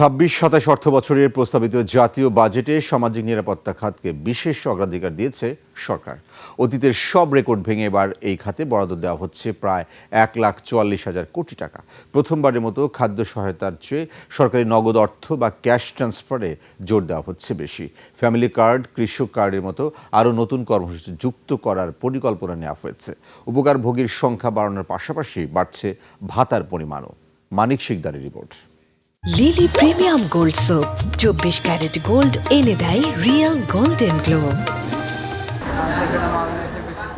২৬-২৭ অর্থ বছরের প্রস্তাবিত জাতীয় বাজেটে সামাজিক নিরাপত্তা খাতকে বিশেষ অগ্রাধিকার দিয়েছে সরকার। অতীতের সব রেকর্ড ভেঙে এবার এই খাতে বরাদ্দ দেওয়া হচ্ছে প্রায় ১,৪৪,০০০ কোটি টাকা। প্রথমবারের মতো খাদ্য সহায়তার চেয়ে সরকারি নগদ অর্থ বা ক্যাশ ট্রান্সফারে জোর দেওয়া হচ্ছে বেশি। ফ্যামিলি কার্ড, কৃষক কার্ডের মতো আরও নতুন কর্মসূচি যুক্ত করার পরিকল্পনা নেওয়া হয়েছে। উপকারভোগীর সংখ্যা বাড়ানোর পাশাপাশি বাড়ছে ভাতার পরিমাণও। মানিক শিকদারের report. Lily premium gold soap ২৪ carat gold এনে দেয় রিয়েল গোল্ডেন গ্লো।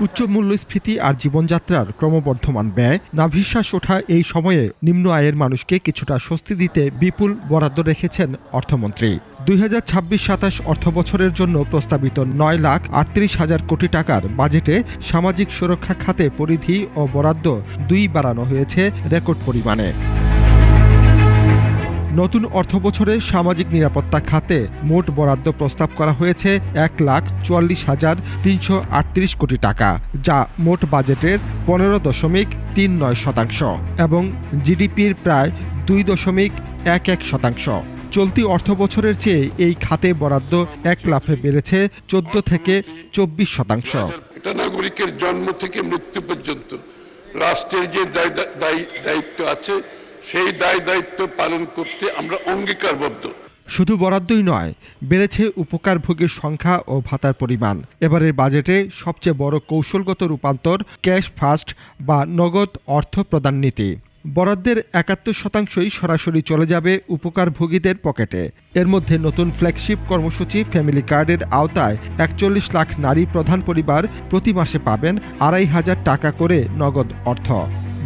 উচ্চ মূল্যস্ফীতি আর জীবনযাত্রার ক্রমবর্ধমান ব্যয়, নাভিশ্বাস ওঠা এই সময়ে নিম্ন আয়ের মানুষকে কিছুটা স্বস্তি দিতে বিপুল বরাদ্দ রেখেছেন অর্থমন্ত্রী। ২০২৬-২৭ অর্থবছরের জন্য প্রস্তাবিত ৯,৩৮,০০০ কোটি টাকার বাজেটে সামাজিক সুরক্ষা খাতে পরিধি ও বরাদ্দ দুই বাড়ানো হয়েছে রেকর্ড পরিমাণে। নতুন অর্থবছরে সামাজিক নিরাপত্তা খাতে মোট বরাদ্দ প্রস্তাব করা হয়েছে ১,৪৪,৩৩৮ কোটি টাকা, যা মোট বাজেটের ১৫.৩৯% এবং জিডিপির প্রায় ২.১১%। চলতি অর্থবছরের চেয়ে এই খাতে বরাদ্দ এক লাফে বেড়েছে ১৪ থেকে ২৪%। এটা নাগরিকের জন্ম থেকে মৃত্যু পর্যন্ত রাষ্ট্রের যে দায়িত্ব আছে সেই দায়িত্ব পালন করতে আমরা অঙ্গীকারবদ্ধ। শুধু বরাদ্দই নয়, বেড়েছে উপকারভোগীর সংখ্যা ও ভাতার পরিমাণ। এবারের বাজেটে সবচেয়ে বড় কৌশলগত রূপান্তর ক্যাশ ফার্স্ট বা নগদ অর্থ প্রদান নীতি। বরাদ্দের ৭১%ই সরাসরি চলে যাবে উপকারভোগীদের পকেটে। এর মধ্যে নতুন ফ্ল্যাগশিপ কর্মসূচি ফ্যামিলি কার্ডের আওতায় ৪১ লাখ নারী প্রধান পরিবার প্রতি মাসে পাবেন ২৫০০ টাকা করে নগদ অর্থ।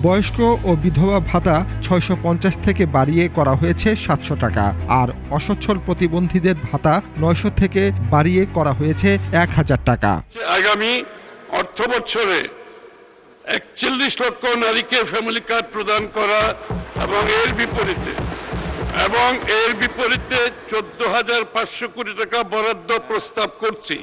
বয়স্ক ও বিধবা ভাতা ৬৫০ থেকে বাড়িয়ে করা হয়েছে ৭০০ টাকা, আর অসচ্ছল প্রতিবন্ধীদের ভাতা ৯০০ থেকে বাড়িয়ে করা হয়েছে ১,০০০ টাকা। আগামী অর্থ বছরে ৪১ লক্ষ নারীকে ফ্যামিলি কার্ড প্রদান করা এবং এর বিপরীতে ১৪,৫০০ কোটি টাকা বরাদ্দ প্রস্তাব করছি।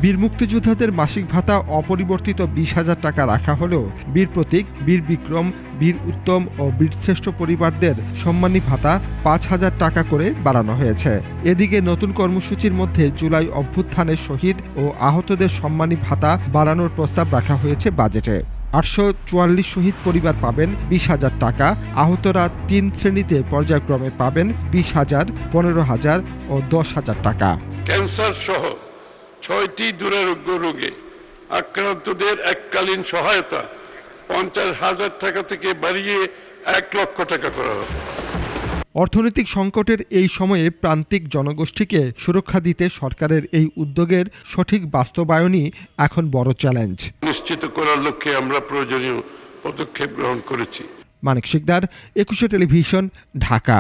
বীর মুক্তিযোদ্ধাদের মাসিক ভাতা অপরিবর্তিত ২০,০০০ টাকা রাখা হলেও বীর প্রতীক, বীর বিক্রম, বীর উত্তম ও বীরশ্রেষ্ঠ পরিবারদের সম্মানী ভাতা ৫,০০০ টাকা করে বাড়ানো হয়েছে। এদিকে নতুন কর্মসূচির মধ্যে জুলাই অভ্যুত্থানের শহীদ ও আহতদের সম্মানী ভাতা বাড়ানোর প্রস্তাব রাখা হয়েছে বাজেটে। ৮৪৪ শহীদ পরিবার পাবেন ২০,০০০ টাকা, আহতরা ৩ শ্রেণীতে পর্যায়ক্রমে পাবেন ২০,০০০, ১৫,০০০ ও ১০,০০০ টাকা। ক্যান্সার সহ ৬টি দুরারোগ্য রোগে আক্রান্তদের এককালীন সহায়তা ৫০,০০০ টাকা থেকে বাড়িয়ে ১ লক্ষ টাকা করা হবে। অর্থনৈতিক সংকটের এই সময়ে প্রান্তিক জনগোষ্ঠীকে সুরক্ষা দিতে সরকারের এই উদ্যোগের সঠিক বাস্তবায়নই এখন বড় চ্যালেঞ্জ। নিশ্চিত করার লক্ষ্যে আমরা প্রয়োজনীয় পদক্ষেপ গ্রহণ করেছি। মানিক শিকদার, ২১ টেলিভিশন, ঢাকা।